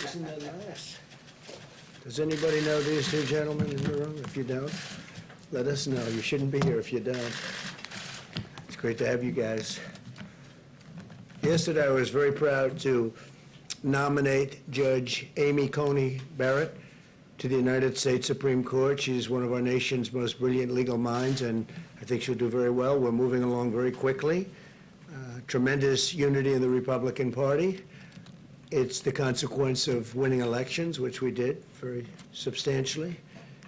Isn't that nice? Does anybody know these two gentlemen in the room? If you don't, let us know. You shouldn't be here if you don't. It's great to have you guys. Yesterday, I was very proud to nominate Judge Amy Coney Barrett to the United States Supreme Court. She's one of our nation's most brilliant legal minds, and I think she'll do very well. We're moving along very quickly. Tremendous unity in the Republican Party. It's the consequence of winning elections, which we did very substantially,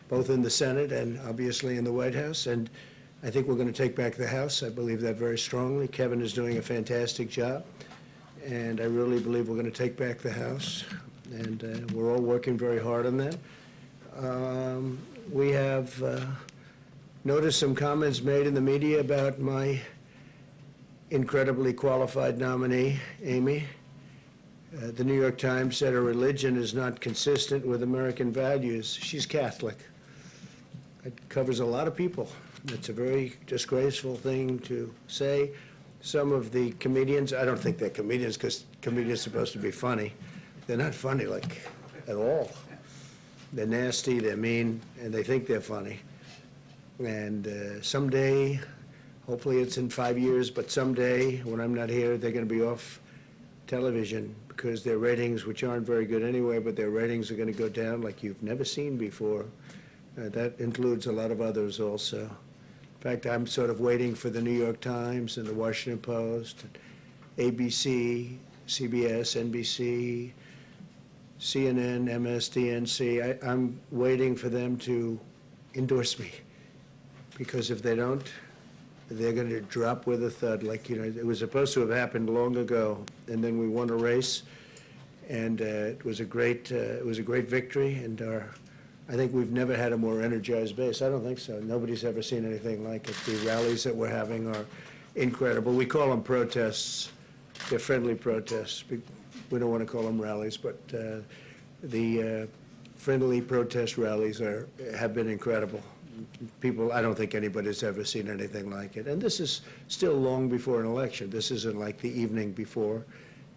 both in the Senate and obviously in the White House. And I think we're going to take back the House. I believe that very strongly. Kevin is doing a fantastic job, and I really believe we're going to take back the House. And we're all working very hard on that. We have noticed some comments made in the media about my incredibly qualified nominee, Amy. The New York Times said her religion is not consistent with American values. She's Catholic. It covers a lot of people. It's a very disgraceful thing to say. Some of the comedians, I don't think they're comedians because comedians are supposed to be funny. They're not funny, like, at all. They're nasty, they're mean, and they think they're funny. And someday, hopefully it's in 5 years, but someday, when I'm not here, they're going to be off television because their ratings, which aren't very good anyway, but their ratings are going to go down like you've never seen before. That includes a lot of others also. In fact, I'm sort of waiting for the New York Times and the Washington Post, and ABC, CBS, NBC, CNN, MSDNC. I'm waiting for them to endorse me, because if they don't, they're going to drop with a thud. Like, you know, it was supposed to have happened long ago, and then we won a race, and it was a great victory. And I think we've never had a more energized base. I don't think so. Nobody's ever seen anything like it. The rallies that we're having are incredible. We call them protests. They're friendly protests. We don't want to call them rallies, but the friendly protest rallies have been incredible. People, I don't think anybody's ever seen anything like it. And this is still long before an election. This isn't like the evening before.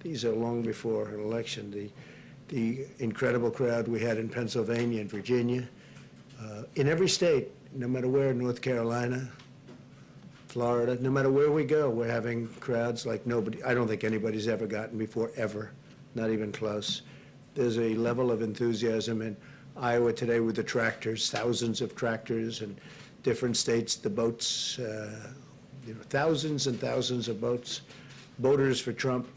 These are long before an election. The incredible crowd we had in Pennsylvania and Virginia, in every state, no matter where, North Carolina, Florida, no matter where we go, we're having crowds like nobody, I don't think anybody's ever gotten before, ever, not even close. There's a level of enthusiasm in Iowa today with the tractors, thousands of tractors in different states, the boats, thousands and thousands of boats, boaters for Trump,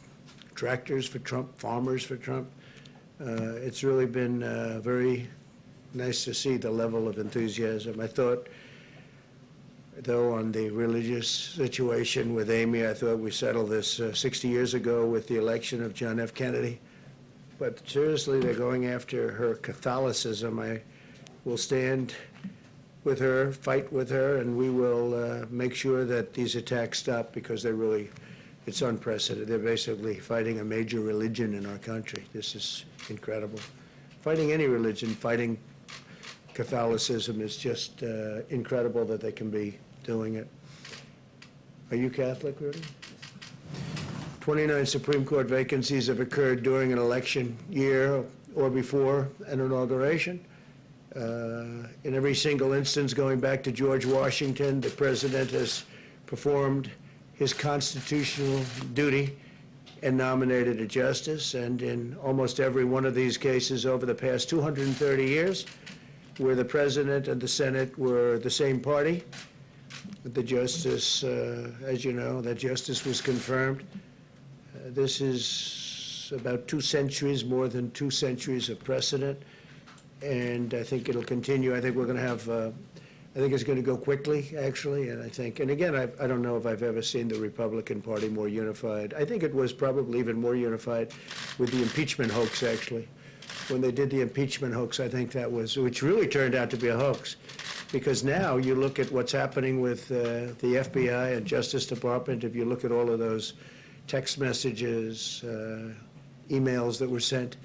tractors for Trump, farmers for Trump. It's really been very nice to see the level of enthusiasm. I thought, though, on the religious situation with Amy, I thought we settled this 60 years ago with the election of John F. Kennedy. But seriously, they're going after her Catholicism. I will stand with her, fight with her, and we will make sure that these attacks stop, because it's unprecedented. They're basically fighting a major religion in our country. This is incredible. Fighting any religion, fighting Catholicism is just incredible that they can be doing it. Are you Catholic, Rudy? 29 Supreme Court vacancies have occurred during an election year or before an inauguration. In every single instance, going back to George Washington, the president has performed his constitutional duty and nominated a justice. And in almost every one of these cases over the past 230 years, where the president and the Senate were the same party, the justice, as you know, that justice was confirmed. This is about 2 centuries, more than 2 centuries of precedent, and I think it'll continue. I think we're going to have, I think it's going to go quickly, actually, and again, I don't know if I've ever seen the Republican Party more unified. I think it was probably even more unified with the impeachment hoax, actually. When they did the impeachment hoax, I think that was, which really turned out to be a hoax, because now you look at what's happening with the FBI and Justice Department. If you look at all of those text messages, emails that were sent,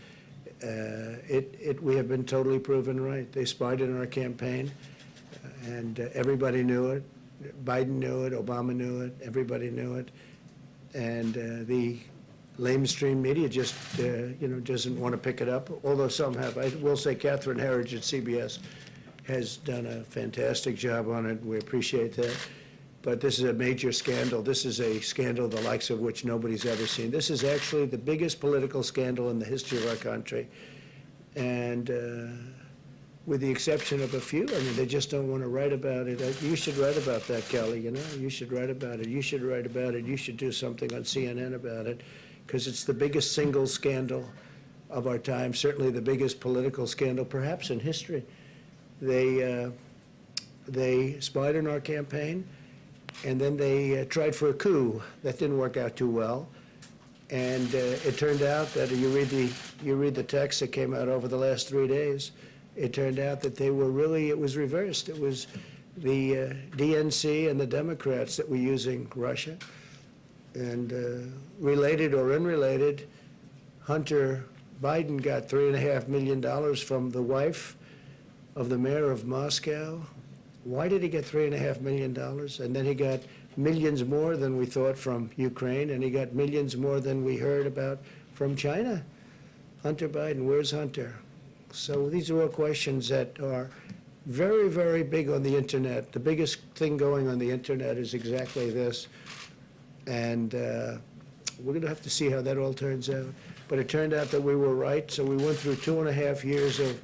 we have been totally proven right. They spied in our campaign, and everybody knew it. Biden knew it, Obama knew it, everybody knew it. And mainstream media just, doesn't want to pick it up, although some have. I will say Catherine Herridge at CBS has done a fantastic job on it. We appreciate that. But this is a major scandal. This is a scandal the likes of which nobody's ever seen. This is actually the biggest political scandal in the history of our country. And with the exception of a few, I mean, they just don't want to write about it. You should write about that, Kelly, You should write about it. You should write about it. You should do something on CNN about it, because it's the biggest single scandal of our time, certainly the biggest political scandal, perhaps in history. They spied on our campaign, and then they tried for a coup. That didn't work out too well. And it turned out that you read the text that came out over the last 3 days, it turned out that it was reversed. It was the DNC and the Democrats that were using Russia. And related or unrelated, Hunter Biden got $3.5 million from the wife of the mayor of Moscow. Why did he get $3.5 million? And then he got millions more than we thought from Ukraine, and he got millions more than we heard about from China. Hunter Biden, where's Hunter? So these are all questions that are very, very big on the internet. The biggest thing going on the internet is exactly this. And we're going to have to see how that all turns out. But it turned out that we were right, so we went through 2.5 years of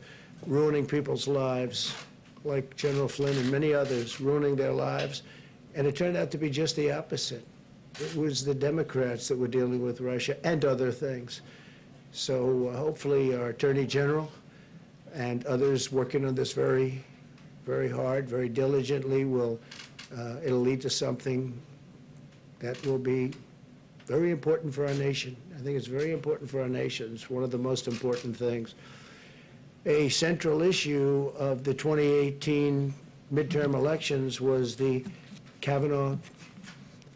ruining people's lives, like General Flynn and many others, ruining their lives. And it turned out to be just the opposite. It was the Democrats that were dealing with Russia and other things. So hopefully our Attorney General and others working on this very, very hard, very diligently it'll lead to something that will be very important for our nation. I think it's very important for our nation. It's one of the most important things. A central issue of the 2018 midterm elections was the Kavanaugh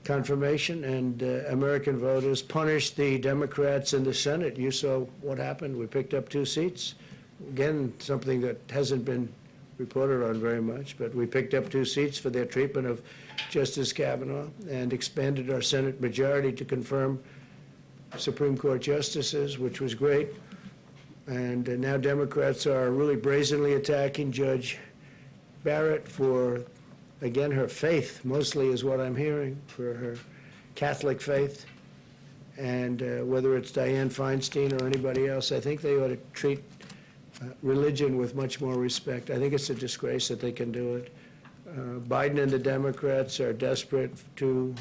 confirmation, and American voters punished the Democrats in the Senate. You saw what happened. We picked up 2 seats. Again, something that hasn't been reported on very much, but we picked up 2 seats for their treatment of Justice Kavanaugh and expanded our Senate majority to confirm Supreme Court justices, which was great. And now Democrats are really brazenly attacking Judge Barrett for, again, her faith, mostly is what I'm hearing, for her Catholic faith. And whether it's Dianne Feinstein or anybody else, I think they ought to treat religion with much more respect. I think it's a disgrace that they can do it. Biden and the Democrats are desperate to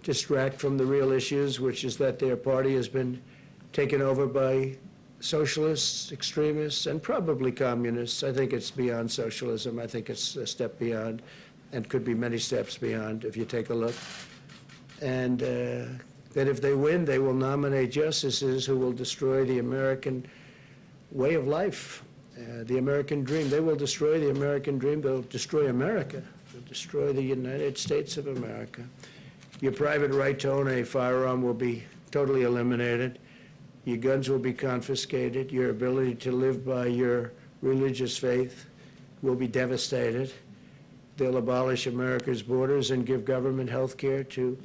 distract from the real issues, which is that their party has been taken over by socialists, extremists, and probably communists. I think it's beyond socialism. I think it's a step beyond, and could be many steps beyond if you take a look. And that if they win, they will nominate justices who will destroy the American way of life, the American dream. They will destroy the American dream. They'll destroy America. They'll destroy the United States of America. Your private right to own a firearm will be totally eliminated. Your guns will be confiscated. Your ability to live by your religious faith will be devastated. They'll abolish America's borders and give government health care to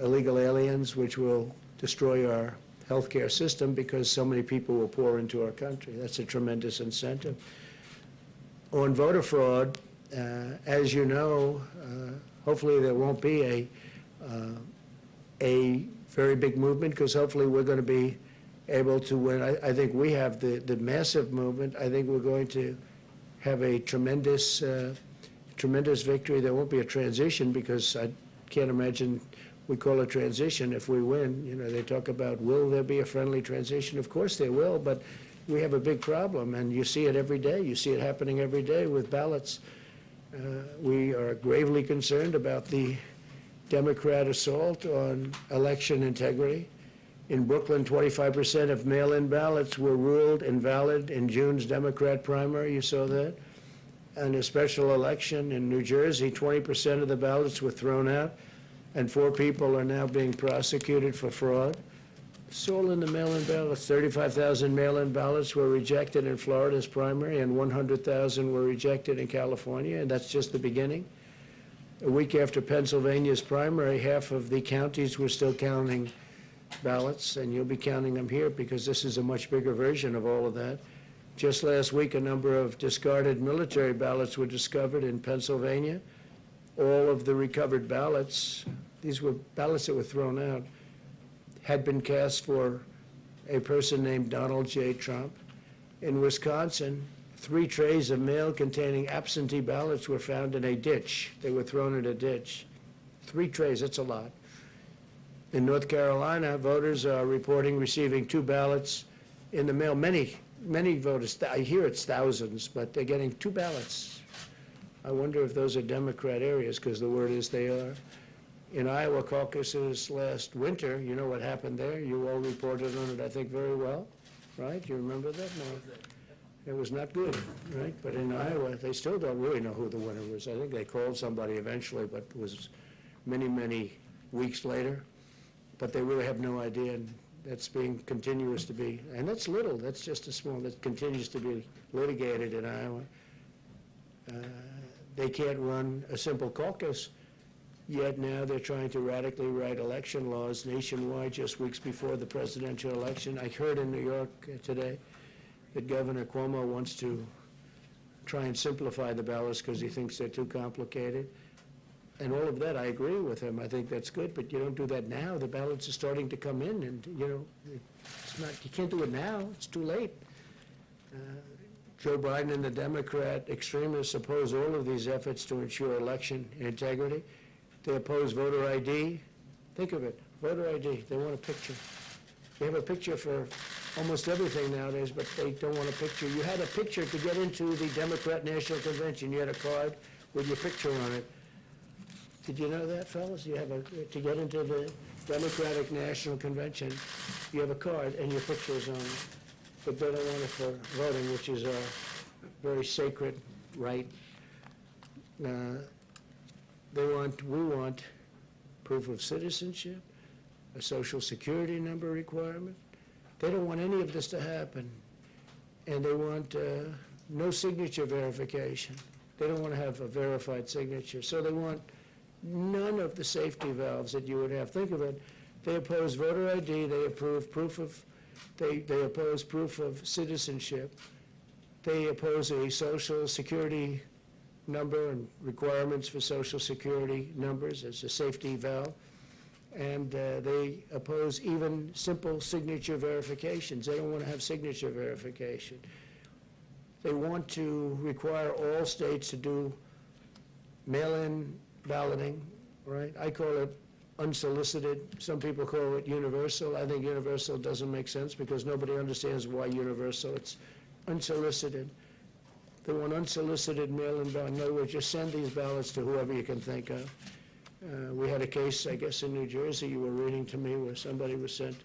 illegal aliens, which will destroy our healthcare system because so many people will pour into our country. That's a tremendous incentive. On voter fraud, as you know, hopefully there won't be a very big movement, because hopefully we're going to be able to win. I think we have the massive movement. I think we're going to have a tremendous victory. There won't be a transition, because I can't imagine we call a transition if we win. You know, they talk about, will there be a friendly transition? Of course there will, but we have a big problem, and you see it every day. You see it happening every day with ballots. We are gravely concerned about the Democrat assault on election integrity. In Brooklyn, 25% of mail-in ballots were ruled invalid in June's Democrat primary. You saw that. And a special election in New Jersey, 20% of the ballots were thrown out, and 4 people are now being prosecuted for fraud. It's all in the mail-in ballots. 35,000 mail-in ballots were rejected in Florida's primary, and 100,000 were rejected in California, and that's just the beginning. A week after Pennsylvania's primary, half of the counties were still counting ballots, and you'll be counting them here because this is a much bigger version of all of that. Just last week, a number of discarded military ballots were discovered in Pennsylvania. All of the recovered ballots, these were ballots that were thrown out, had been cast for a person named Donald J. Trump. In Wisconsin, 3 trays of mail containing absentee ballots were found in a ditch. They were thrown in a ditch. 3 trays, that's a lot. In North Carolina, voters are reporting receiving 2 ballots in the mail. Many voters, I hear it's thousands, but they're getting 2 ballots. I wonder if those are Democrat areas, because the word is they are. In Iowa caucuses last winter, you know what happened there? You all reported on it, I think, very well, right? You remember that? No. It was not good, right? But in Iowa, they still don't really know who the winner was. I think they called somebody eventually, but it was many, many weeks later. But they really have no idea, and that's being continuous to be, and that's little, that's just a small, that continues to be litigated in Iowa. They can't run a simple caucus, yet now they're trying to radically write election laws nationwide just weeks before the presidential election. I heard in New York today that Governor Cuomo wants to try and simplify the ballots because he thinks they're too complicated. And all of that, I agree with him. I think that's good, but you don't do that now. The ballots are starting to come in, and, it's not, you can't do it now. It's too late. Joe Biden and the Democrat extremists oppose all of these efforts to ensure election integrity. They oppose voter ID. Think of it, voter ID. They want a picture. They have a picture for almost everything nowadays, but they don't want a picture. You had a picture to get into the Democrat National Convention. You had a card with your picture on it. Did you know that, fellas? You have to get into the Democratic National Convention, you have a card and your picture's on it. But they don't want it for voting, which is a very sacred right. We want proof of citizenship, a social security number requirement. They don't want any of this to happen. And they want no signature verification. They don't want to have a verified signature. So they want none of the safety valves that you would have. Think of it. They oppose voter ID. They approve proof of, they oppose proof of citizenship. They oppose a social security number and requirements for social security numbers as a safety valve. And they oppose even simple signature verifications. They don't want to have signature verification. They want to require all states to do mail-in balloting, right? I call it unsolicited. Some people call it universal. I think universal doesn't make sense because nobody understands why universal. It's unsolicited. They want unsolicited mail-in balloting. In other words, just send these ballots to whoever you can think of. We had a case, I guess, in New Jersey you were reading to me where somebody was sent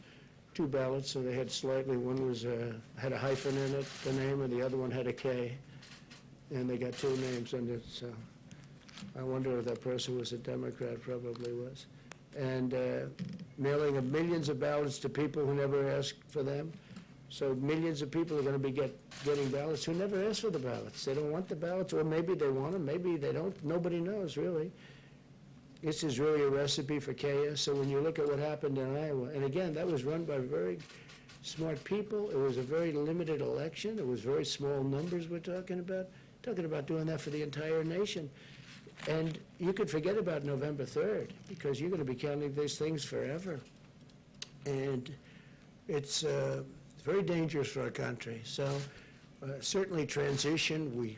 2 ballots, so they had slightly, one was had a hyphen in it, the name, and the other one had a K, and they got 2 names under it. So I wonder if that person was a Democrat, probably was. And mailing of millions of ballots to people who never asked for them. So millions of people are going to be getting ballots who never asked for the ballots. They don't want the ballots, or maybe they want them, maybe they don't. Nobody knows, really. This is really a recipe for chaos. So when you look at what happened in Iowa, and again, that was run by very smart people. It was a very limited election. It was very small numbers we're talking about doing that for the entire nation. And you could forget about November 3rd because you're going to be counting these things forever. And it's very dangerous for our country. So certainly transition, we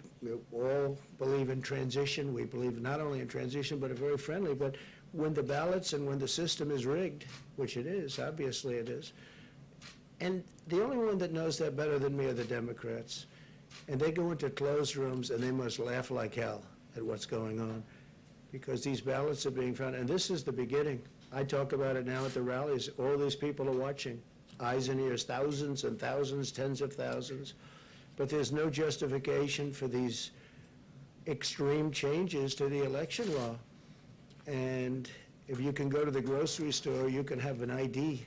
all believe in transition. We believe not only in transition, but a very friendly. But when the ballots and when the system is rigged, which it is, obviously it is, and the only one that knows that better than me are the Democrats. And they go into closed rooms and they must laugh like hell at what's going on because these ballots are being found. And this is the beginning. I talk about it now at the rallies. All these people are watching, eyes and ears, thousands and thousands, tens of thousands. But there's no justification for these extreme changes to the election law. And if you can go to the grocery store, you can have an ID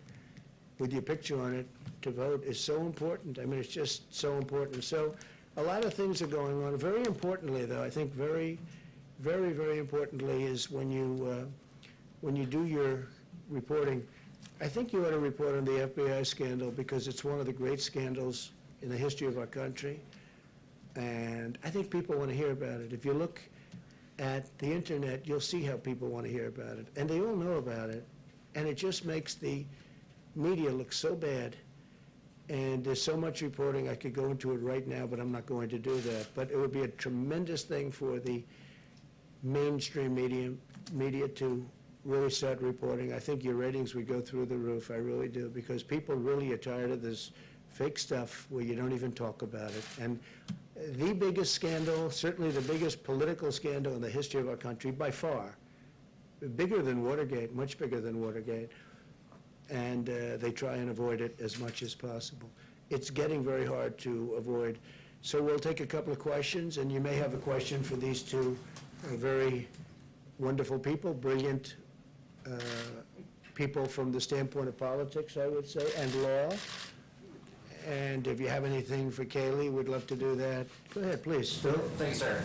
with your picture on it to vote is so important. I mean, it's just so important. So a lot of things are going on. Very importantly, though, I think very, very, very importantly is when you do your reporting, I think you ought to report on the FBI scandal because it's one of the great scandals in the history of our country. And I think people want to hear about it. If you look at the internet, you'll see how people want to hear about it. And they all know about it. And it just makes the media look so bad. And there's so much reporting, I could go into it right now, but I'm not going to do that. But it would be a tremendous thing for the mainstream media to really start reporting. I think your ratings would go through the roof, I really do, because people really are tired of this fake stuff where you don't even talk about it. And the biggest scandal, certainly the biggest political scandal in the history of our country, by far, bigger than Watergate, much bigger than Watergate, and they try and avoid it as much as possible. It's getting very hard to avoid. So we'll take a couple of questions, and you may have a question for these two very wonderful people, brilliant people from the standpoint of politics, I would say, and law. And if you have anything for Kaylee, we'd love to do that. Go ahead, please. Phil? Thank you, sir.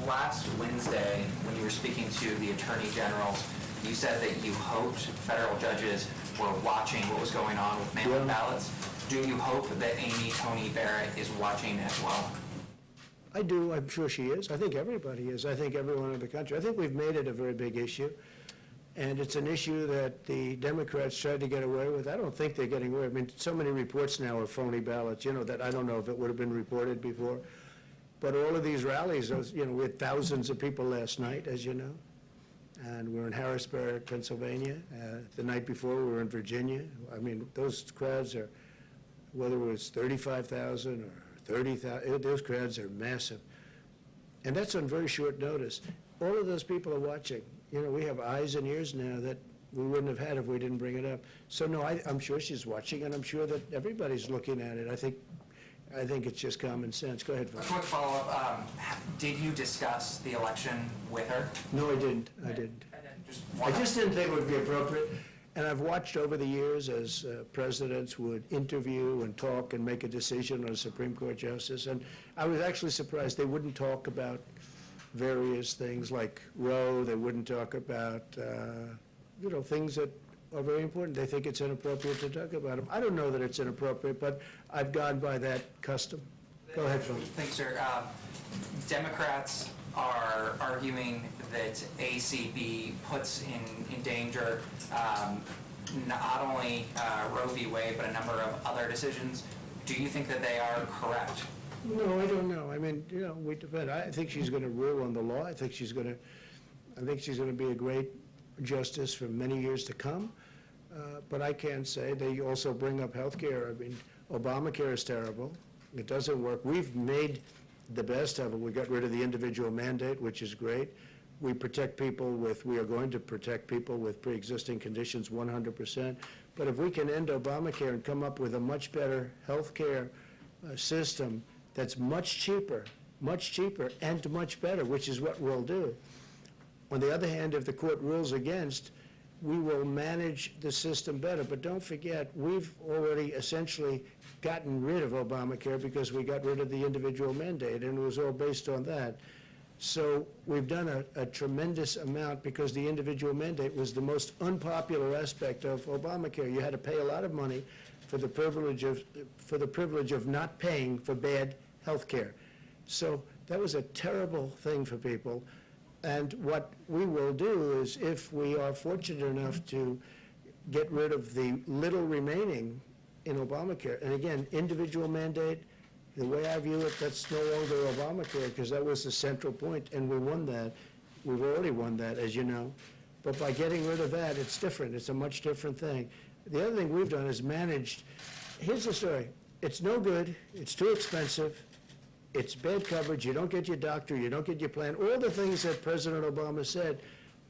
Last Wednesday, when you were speaking to the attorney generals, you said that you hoped federal judges were watching what was going on with mail-in ballots. Do you hope that Amy Coney Barrett is watching as well? I do. I'm sure she is. I think everybody is. I think everyone in the country. I think we've made it a very big issue. And it's an issue that the Democrats tried to get away with. I don't think they're getting away. I mean, so many reports now of phony ballots, that I don't know if it would have been reported before. But all of these rallies, we had thousands of people last night, as you know. And we're in Harrisburg, Pennsylvania. The night before, we were in Virginia. I mean, those crowds are, whether it was 35,000 or 30,000, those crowds are massive. And that's on very short notice. All of those people are watching. We have eyes and ears now that we wouldn't have had if we didn't bring it up. So no, I'm sure she's watching, and I'm sure that everybody's looking at it. I think it's just common sense. Go ahead, Phil. A quick follow-up. Did you discuss the election with her? No, I didn't. I just didn't think it would be appropriate. And I've watched over the years as presidents would interview and talk and make a decision on a Supreme Court justice. And I was actually surprised they wouldn't talk about various things like Roe. They wouldn't talk about, things that are very important. They think it's inappropriate to talk about them. I don't know that it's inappropriate, but I've gone by that custom. Go ahead, Phil. Thanks, sir. Democrats are arguing that ACB puts in danger not only Roe v. Wade, but a number of other decisions. Do you think that they are correct? No, I don't know. I mean, we depend. I think she's going to rule on the law. I think she's going to be a great justice for many years to come. But I can't say. They also bring up health care. I mean, Obamacare is terrible. It doesn't work. We've made the best of it. We got rid of the individual mandate, which is great. We are going to protect people with pre-existing conditions 100%. But if we can end Obamacare and come up with a much better health care system that's much cheaper, and much better, which is what we'll do. On the other hand, if the court rules against, we will manage the system better. But don't forget, we've already essentially gotten rid of Obamacare because we got rid of the individual mandate, and it was all based on that. So we've done a tremendous amount because the individual mandate was the most unpopular aspect of Obamacare. You had to pay a lot of money for the privilege of not paying for bad health care. So that was a terrible thing for people. And what we will do is, if we are fortunate enough to get rid of the little remaining in Obamacare, and again, individual mandate, the way I view it, that's no longer Obamacare, because that was the central point, and we won that. We've already won that, as you know. But by getting rid of that, it's different. It's a much different thing. The other thing we've done is managed. Here's the story. It's no good. It's too expensive. It's bad coverage. You don't get your doctor. You don't get your plan. All the things that President Obama said,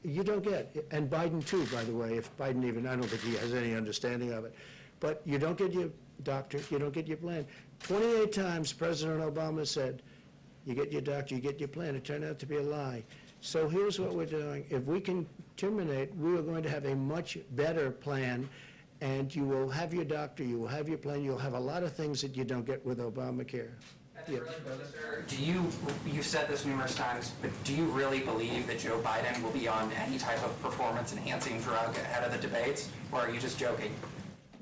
you don't get. And Biden, too, by the way. If Biden even, I don't think he has any understanding of it. But you don't get your doctor. You don't get your plan. 28 times President Obama said, you get your doctor, you get your plan. It turned out to be a lie. So here's what we're doing. If we can terminate, we are going to have a much better plan, and you will have your doctor, you will have your plan, you'll have a lot of things that you don't get with Obamacare. Yeah. You've said this numerous times, but do you really believe that Joe Biden will be on any type of performance-enhancing drug ahead of the debates, or are you just joking?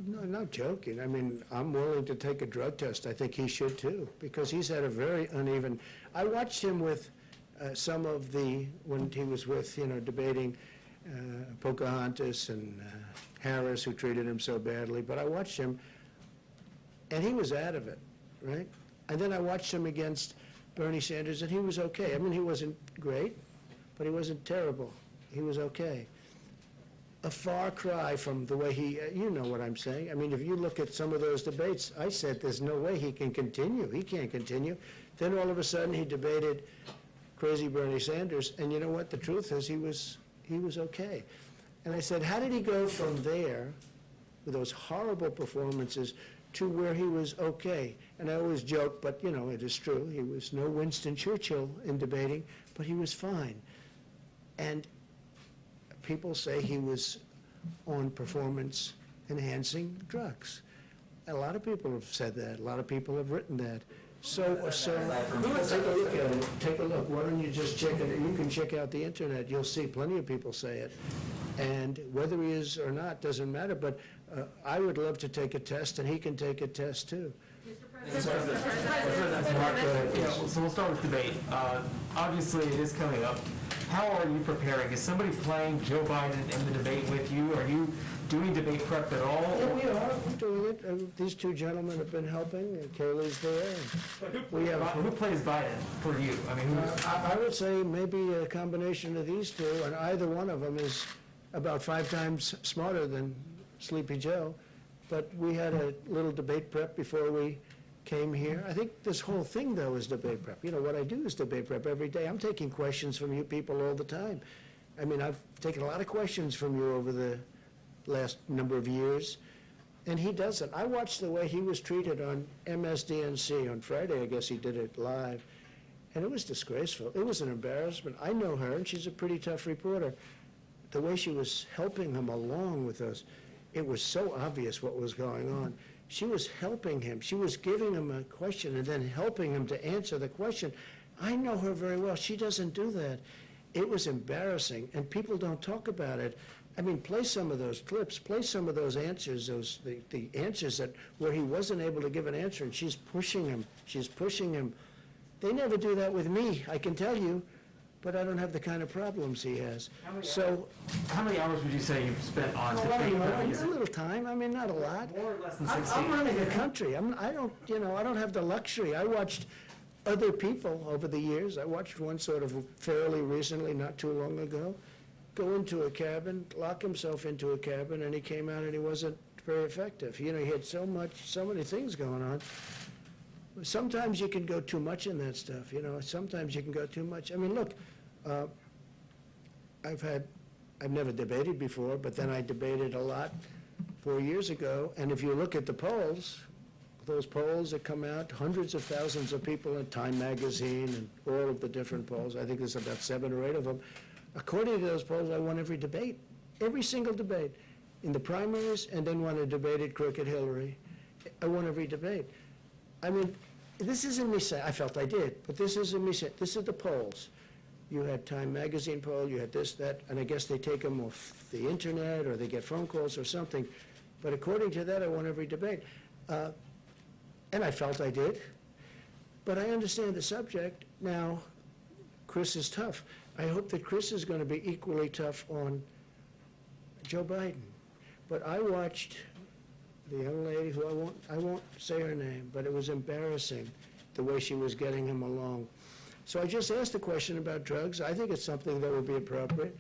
No, not joking. I mean, I'm willing to take a drug test. I think he should too, because he's had a very uneven, I watched him with some of when he was with, debating Pocahontas and Harris, who treated him so badly, but I watched him, and he was out of it, right? And then I watched him against Bernie Sanders, and he was okay. I mean, he wasn't great, but he wasn't terrible. He was okay. A far cry from the way you know what I'm saying. I mean, if you look at some of those debates, I said there's no way he can continue. He can't continue. Then all of a sudden he debated crazy Bernie Sanders, and you know what? The truth is he was okay. And I said, how did he go from there with those horrible performances to where he was okay? And I always joke, but it is true. He was no Winston Churchill in debating, but he was fine. And people say he was on performance-enhancing drugs. A lot of people have said that. A lot of people have written that. So take a look at it. Take a look. Why don't you just check it? You can check out the internet. You'll see plenty of people say it. And whether he is or not doesn't matter. But I would love to take a test, and he can take a test too. So we'll start with debate. Obviously, it is coming up. How are you preparing? Is somebody playing Joe Biden in the debate with you? Are you doing debate prep at all? Yeah, we are. We're doing it. These two gentlemen have been helping. Kaylee's there. Who plays Biden for you? I mean, I would say maybe a combination of these two, and either one of them is about 5 times smarter than Sleepy Joe. But we had a little debate prep before we came here. I think this whole thing, though, is debate prep. What I do is debate prep every day. I'm taking questions from you people all the time. I mean, I've taken a lot of questions from you over the last number of years, and he doesn't. I watched the way he was treated on MSDNC on Friday. I guess he did it live, and it was disgraceful. It was an embarrassment. I know her, and she's a pretty tough reporter. The way she was helping him along with us, it was so obvious what was going on. She was helping him. She was giving him a question and then helping him to answer the question. I know her very well. She doesn't do that. It was embarrassing, and people don't talk about it. I mean, play some of those clips, play some of those answers, the answers where he wasn't able to give an answer, and she's pushing him. She's pushing him. They never do that with me, I can tell you, but I don't have the kind of problems he has. how many hours would you say you've spent on debate prep? A little time. I mean, not a lot. More or less than 60? I'm running a country. I don't have the luxury. I watched other people over the years. I watched one sort of fairly recently, not too long ago, go into a cabin, lock himself into a cabin, and he came out and he wasn't very effective. He had so many things going on. Sometimes you can go too much in that stuff, Sometimes you can go too much. I mean, look, I've never debated before, but then I debated a lot 4 years ago, and if you look at the polls, those polls that come out, hundreds of thousands of people in Time magazine and all of the different polls, I think there's about 7 or 8 of them. According to those polls, I won every debate, every single debate, in the primaries, and then when I debated Crooked Hillary, I won every debate. I mean, this isn't me saying, I felt I did, but this isn't me saying, this is the polls. You had Time magazine poll, you had this, that, and I guess they take them off the internet or they get phone calls or something. But according to that, I won every debate. And I felt I did. But I understand the subject. Now, Chris is tough. I hope that Chris is going to be equally tough on Joe Biden. But I watched the young lady who I won't say her name, but it was embarrassing the way she was getting him along. So I just asked a question about drugs. I think it's something that would be appropriate,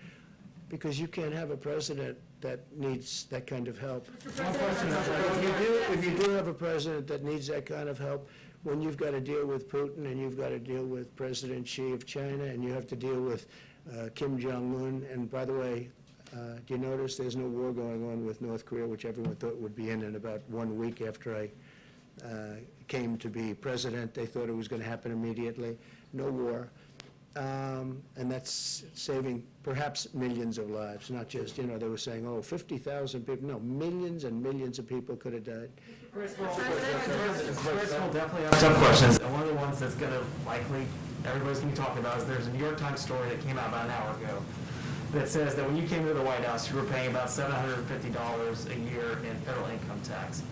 because you can't have a president that needs that kind of help. If you do have a president that needs that kind of help, when you've got to deal with Putin and you've got to deal with President Xi of China and you have to deal with Kim Jong-un, and by the way, do you notice there's no war going on with North Korea, which everyone thought would be in about 1 week after I came to be president. They thought it was going to happen immediately. No war. And that's saving perhaps millions of lives, not just, they were saying, 50,000 people. No, millions and millions of people could have died. Chris will definitely have some questions. And one of the ones that's going to likely, everybody's going to be talking about is there's a New York Times story that came out about an hour ago that says that when you came to the White House, you were paying about $750 a year in federal income tax.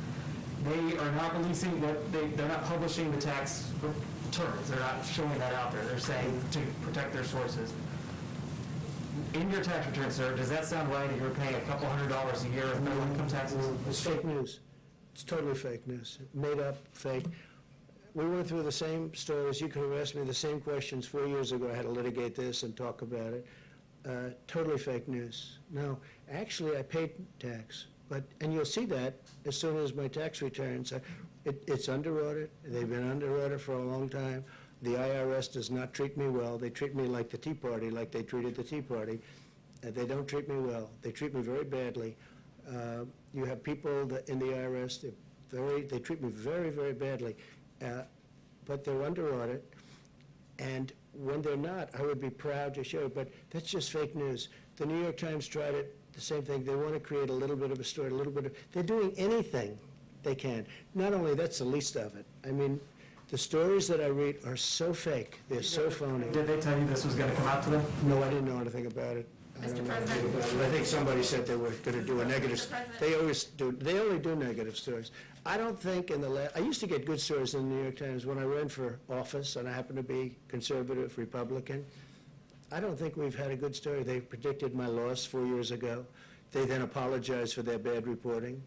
They are not releasing they're not publishing the tax returns. They're not showing that out there. They're saying to protect their sources. In your tax return, sir, does that sound right that you're paying a couple $100s a year of federal income taxes? It's fake news. It's totally fake news. Made up, fake. We went through the same stories. You could have asked me the same questions 4 years ago. I had to litigate this and talk about it. Totally fake news. No, actually, I paid tax. And you'll see that as soon as my tax returns. It's under audit. They've been under audit for a long time. The IRS does not treat me well. They treat me like the Tea Party, like they treated the Tea Party. They don't treat me well. They treat me very badly. You have people in the IRS, they treat me very, very badly. But they're under audit. And when they're not, I would be proud to show it. But that's just fake news. The New York Times tried it. The same thing. They want to create a little bit of a story, they're doing anything they can. Not only, that's the least of it. I mean, the stories that I read are so fake. They're so phony. Did they tell you this was going to come out to them? No, I didn't know anything about it. I don't know anything about it. I think somebody said they were going to do a negative. They always do. They only do negative stories. I don't think I used to get good stories in the New York Times when I ran for office, and I happened to be conservative Republican. I don't think we've had a good story. They predicted my loss 4 years ago. They then apologized for their bad reporting.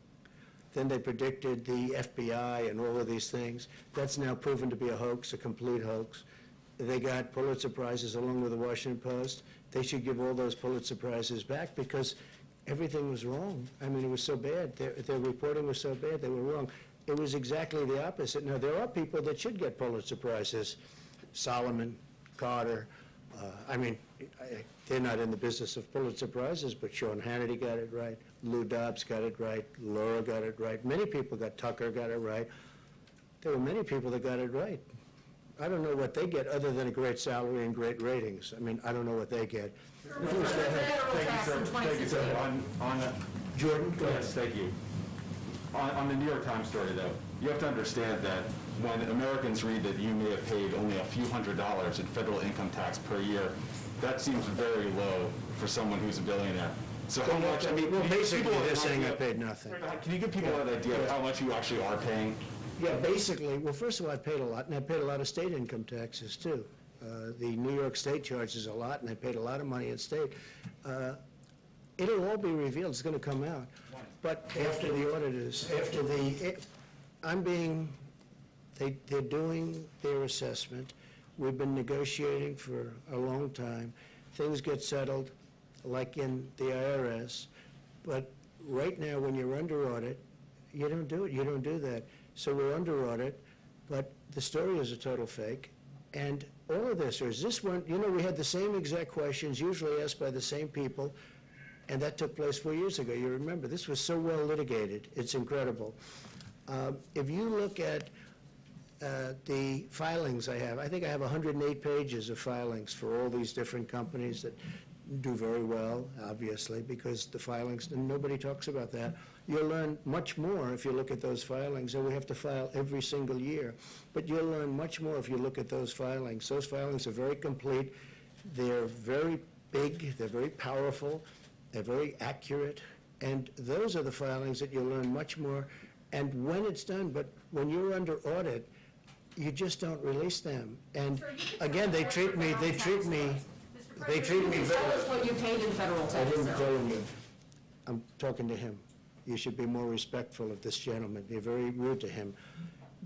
Then they predicted the FBI and all of these things. That's now proven to be a hoax, a complete hoax. They got Pulitzer Prizes along with the Washington Post. They should give all those Pulitzer Prizes back because everything was wrong. I mean, it was so bad. Their reporting was so bad, they were wrong. It was exactly the opposite. Now, there are people that should get Pulitzer Prizes. Solomon, Carter. They're not in the business of Pulitzer Prizes, but Sean Hannity got it right. Lou Dobbs got it right. Laura got it right. Many people Tucker got it right. There were many people that got it right. I don't know what they get other than a great salary and great ratings. I mean, I don't know what they get. Thank you, sir. Thank you, sir. On Jordan, go ahead. yes, thank you. On the New York Times story, though, you have to understand that when Americans read that you may have paid only a few $100s in federal income tax per year, that seems very low for someone who's a billionaire. So how much, Well, basically, they're saying I paid nothing. Can you give people an idea of how much you actually are paying? Yeah, basically, well, first of all, I paid a lot, and I paid a lot of state income taxes, too. The New York State charges a lot, and I paid a lot of money in state. It'll all be revealed. It's going to come out. But after the auditors, they're doing their assessment. We've been negotiating for a long time. Things get settled, like in the IRS. But right now, when you're under audit, you don't do it. You don't do that. So we're under audit, but the story is a total fake. And all of this, or is this one, we had the same exact questions, usually asked by the same people, and that took place 4 years ago. You remember, this was so well litigated. It's incredible. If you look at the filings I think I have 108 pages of filings for all these different companies that do very well, obviously, because the filings, and nobody talks about that. You'll learn much more if you look at those filings, and we have to file every single year. But you'll learn much more if you look at those filings. Those filings are very complete. They're very big. They're very powerful. They're very accurate. And those are the filings that you'll learn much more. And when it's done, but when you're under audit, you just don't release them. And again, they treat me very... Tell us what you paid in federal I tax. didn't tell him. I'm talking to him. You should be more respectful of this gentleman. You're very rude to him.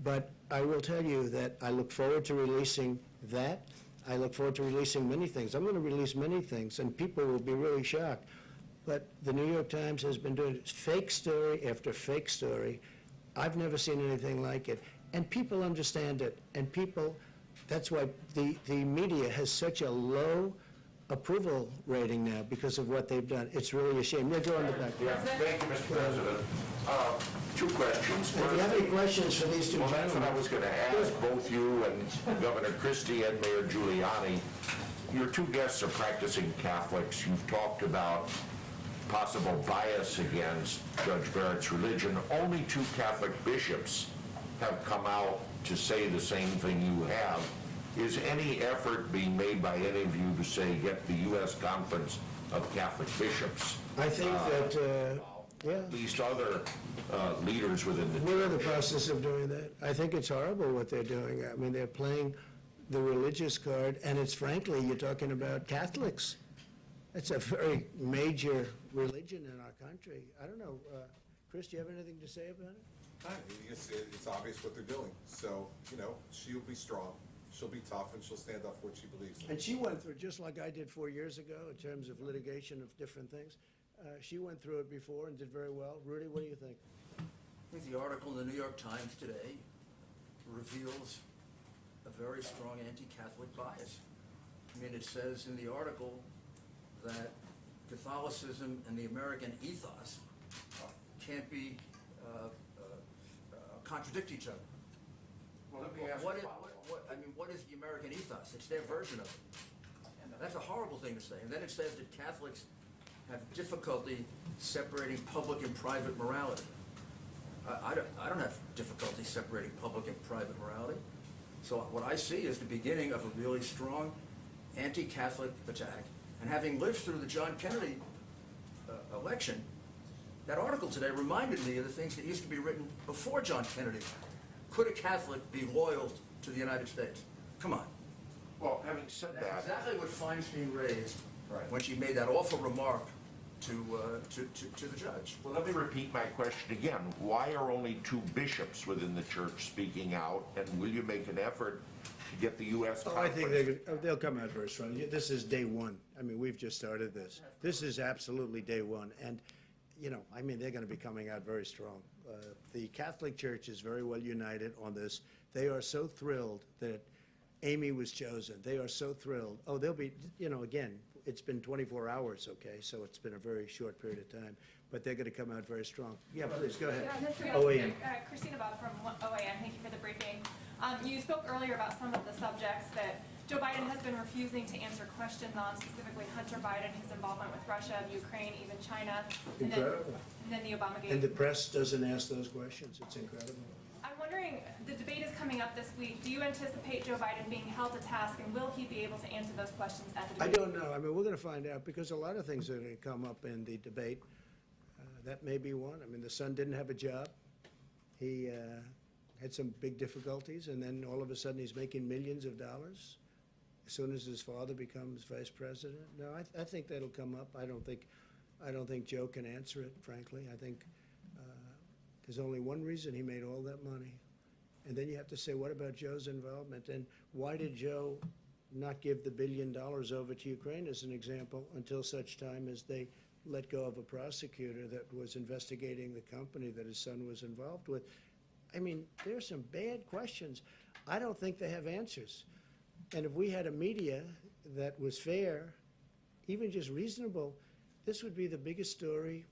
But I will tell you that I look forward to releasing that. I look forward to releasing many things. I'm going to release many things, and people will be really shocked. But the New York Times has been doing fake story after fake story. I've never seen anything like it. And people understand it. And people, that's why the media has such a low approval rating now because of what they've done. It's really a shame. Yeah, go on the back. Yeah, thank you, Mr. President. Two questions. If you have any questions for these two Well, that's what I gentlemen. was going to ask both you and Governor Christie and Mayor Giuliani. Your two guests are practicing Catholics. You've talked about possible bias against Judge Barrett's religion. Only two Catholic bishops have come out to say the same thing you have. Is any effort being made by any of you to say, get the U.S. Conference of Catholic Bishops, I think that, yeah. at least other leaders within the We're in the process of doing that. I think it's horrible what they're doing. I mean, they're playing the religious card, and it's frankly, you're talking about Catholics. It's a very major religion in our country. I don't know, Chris, do you have anything to say about it? It's obvious what they're doing. So, she'll be strong, she'll be tough, and she'll stand up for what she believes in. And she went through, just like I did 4 years ago, in terms of litigation of different things. She went through it before and did very well. Rudy, what do you think? I think the article in the New York Times today reveals a very strong anti-Catholic bias. I mean, it says in the article that Catholicism and the American ethos can't be contradict each other. Well, let me ask What is the American ethos? It's their version of it. That's a horrible thing to say. And then it says that Catholics have difficulty separating public and private morality. I don't have difficulty separating public and private morality. So what I see is the beginning of a really strong anti-Catholic attack. And having lived through the John Kennedy election, that article today reminded me of the things that used to be written before John Kennedy. Could a Catholic be loyal to the United States? Come on. Well, having said That's that, exactly what Feinstein raised Right. when she made that awful remark to the judge. well, let me repeat my question again. Why are only two bishops within the church speaking out, and will you make an effort to get the U.S. Oh, I Conference? think they'll come out very strong. This is day one. I mean, we've just started this. This is absolutely day one. And, I mean, they're going to be coming out very strong. The Catholic Church is very well united on this. They are so thrilled that Amy was chosen. They are so thrilled. Oh, they'll be, again, it's been 24 hours, okay? So it's been a very short period of time. But they're going to come out very strong. Yeah, please, go ahead. OAN. Christina Bob from OAN, thank you for the briefing. You spoke earlier about some of the subjects that Joe Biden has been refusing to answer questions on, specifically Hunter Biden, his involvement with Russia, Ukraine, even China. Incredible. And then the Obamagate. And the press doesn't ask those questions. It's incredible. I'm wondering, the debate is coming up this week. Do you anticipate Joe Biden being held to task, and will he be able to answer those questions at the debate? I don't know. I mean, we're going to find out because a lot of things are going to come up in the debate. That may be one. I mean, the son didn't have a job. He had some big difficulties, and then all of a sudden he's making millions of dollars as soon as his father becomes vice president. No, I think that'll come up. I don't think Joe can answer it, frankly. I think there's only one reason he made all that money. And then you have to say, what about Joe's involvement? And why did Joe not give the $1 billion over to Ukraine, as an example, until such time as they let go of a prosecutor that was investigating the company that his son was involved with? I mean, there's some bad questions. I don't think they have answers. And if we had a media that was fair, even just reasonable, this would be the biggest story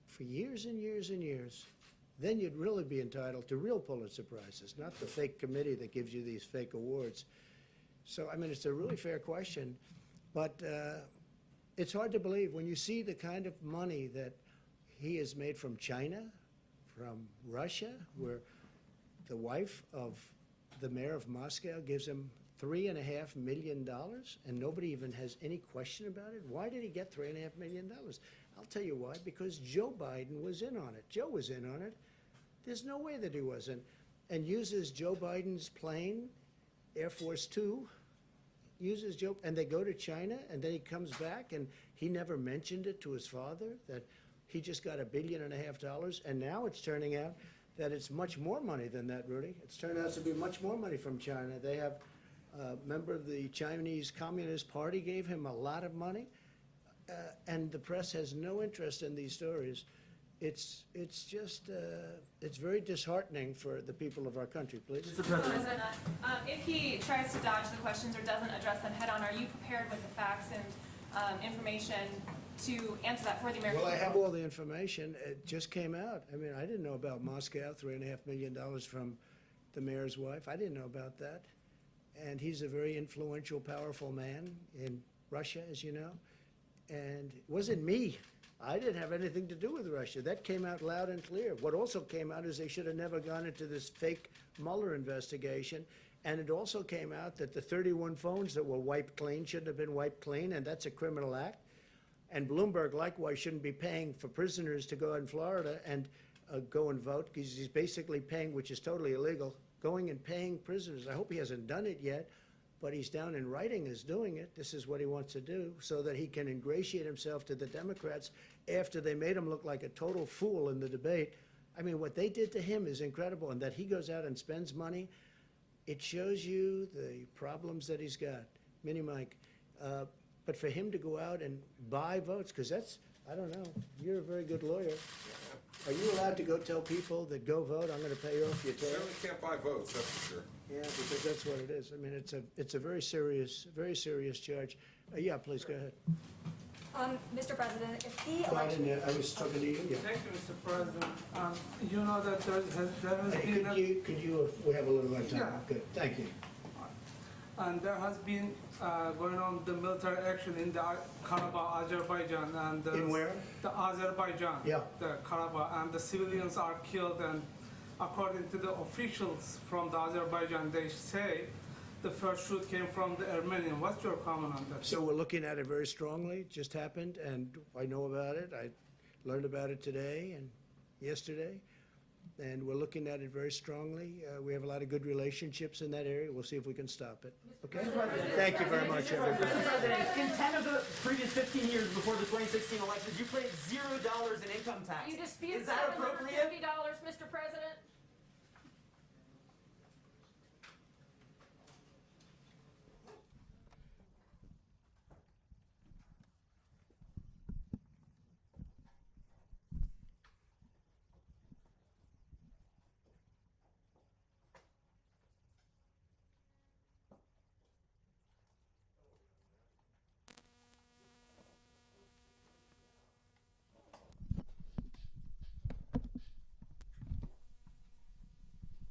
for years and years and years. Then you'd really be entitled to real Pulitzer Prizes, not the fake committee that gives you these fake awards. So, I mean, it's a really fair question, but it's hard to believe when you see the kind of money that he has made from China, from Russia, where the wife of the mayor of Moscow gives him $3.5 million, and nobody even has any question about it. Why did he get $3.5 million? I'll tell you why, because Joe Biden was in on it. Joe was in on it. There's no way that he wasn't. And uses Joe Biden's plane, Air Force Two, uses Joe, and they go to China, and then he comes back, and he never mentioned it to his father, that he just got $1.5 billion, and now it's turning out that it's much more money than that, Rudy. It's turned out to be much more money from China. They have a member of the Chinese Communist Party gave him a lot of money, and the press has no interest in these stories. It's just, it's very disheartening for the people of our country, please. Mr. President, if he tries to dodge the questions or doesn't address them head on, are you prepared with the facts and information to answer that for the American Well, I have people? all the information. It just came out. I mean, I didn't know about Moscow, $3.5 million from the mayor's wife. I didn't know about that. and he's a very influential, powerful man in Russia, as you know. And it wasn't me. I didn't have anything to do with Russia. That came out loud and clear. What also came out is they should have never gone into this fake Mueller investigation. And it also came out that the 31 phones that were wiped clean shouldn't have been wiped clean, and that's a criminal act. And Bloomberg likewise shouldn't be paying for prisoners to go in Florida and go and vote, because he's basically paying, which is totally illegal, going and paying prisoners. I hope he hasn't done it yet, but he's down in writing as doing it. This is what he wants to do, so that he can ingratiate himself to the Democrats after they made him look like a total fool in the debate. I mean, what they did to him is incredible, and that he goes out and spends money, it shows you the problems that he's got. Mini Mike. But for him to go out and buy votes, because that's, I don't know, you're a very good lawyer. Are you allowed to go tell people that go vote, I'm going to pay off your tab? Certainly can't buy votes, that's for sure. Yeah, because that's what it is. I mean, it's a very serious charge. Yeah, please, go ahead. Mr. President, if the No, I election... didn't, I was talking to you, yeah. Thank you, Mr. President. You know that there has Hey, been... could you, we have a little more time. Yeah. Good, thank you. And there has been going on the military action in the Karabakh, Azerbaijan, and In where? The Azerbaijan, Yeah. the Karabakh, and the civilians are killed. And according to the officials from the Azerbaijan, they say the first shoot came from the Armenian. What's your comment on that? So we're looking at it very strongly. It just happened, and I know about it. I learned about it today and yesterday, and we're looking at it very strongly. We have a lot of good relationships in that area. We'll see if we can stop it. Okay? Thank you very much, everybody. Mr. President, in 10 of the previous 15 years before the 2016 elections, you paid $0 in income tax. You dispute Is that appropriate? $750, Mr. President?